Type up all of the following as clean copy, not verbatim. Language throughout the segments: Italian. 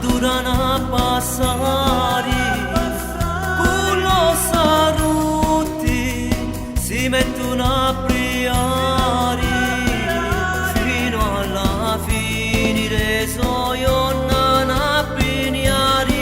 durano a passare, con lo saluti si mettono a priare, fino alla fine reso io non a pignare.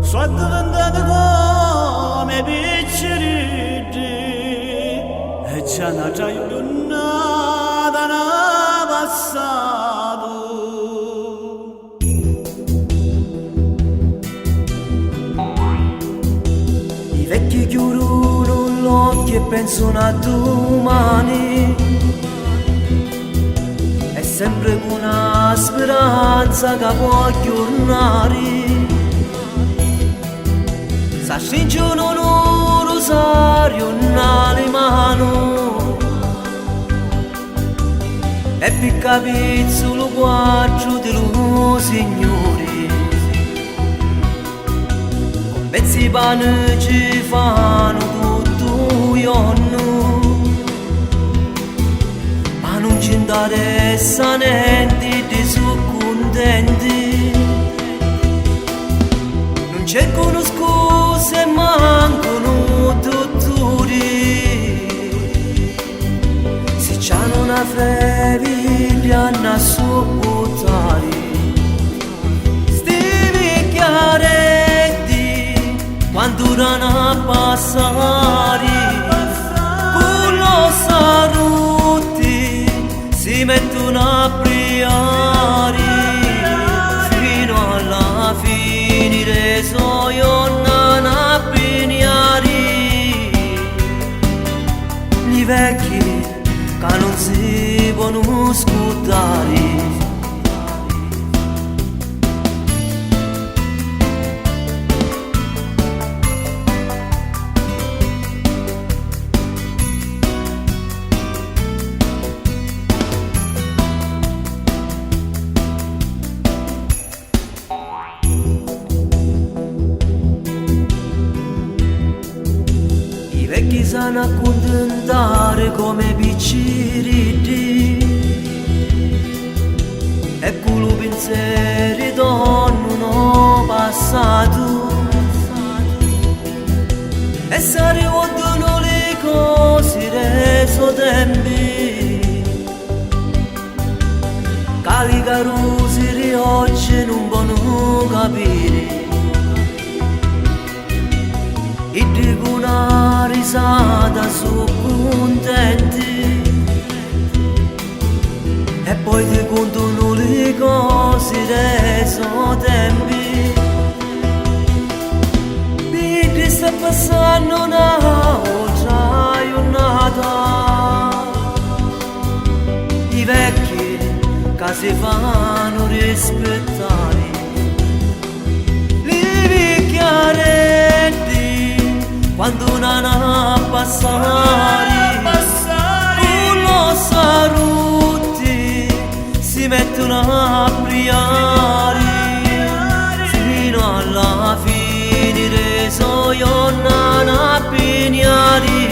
Sono diventato come picciriddi e già una giornata n'ha passato. I vecchi chiudono l'occhio e pensano a domani, è sempre una speranza che può aggiornare. S'ascingono un rosario nelle mani e picca pizzolo quattro di loro signori, con pezzi pane ci fanno tutto il giorno, ma non ci interessa niente di sono contenti, non cercano scuse, mancano dottori, se c'hanno una famiglia a sopportare. Sti vecchiaretti quando durano a passare, con lo saluti si mettono a priare, fino alla fine reso io non a pignare. Gli vecchi che non si possono scordare, vecchi sanno accontentare come picciriddi e con i pensieri tornano passato e si arrivano le cose reso tempi, cali carusi di oggi non possono capire. E dico una risata, sono contenti e poi ti contano le cose reso tempi. Vedi sta passando un'altra giornata, i vecchi che si fanno rispettare, li vecchiaretti quando non a passare, con lo saluti si mettono a priare, fino alla fine reso io non a pignare.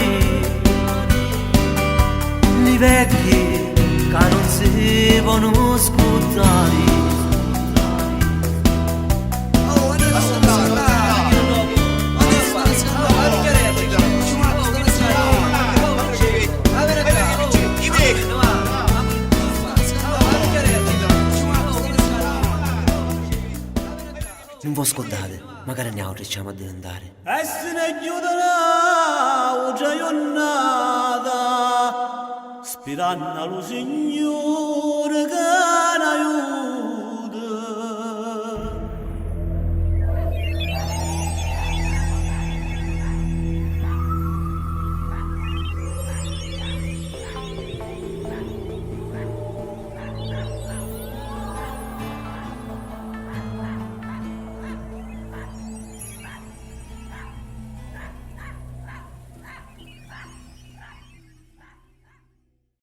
Gli vecchi che non si possono scordare, non vi scordate, magari andiamo riusciamo a diventare. E se ne chiuderà già giornata, sperando allo Signore che ne aiuta.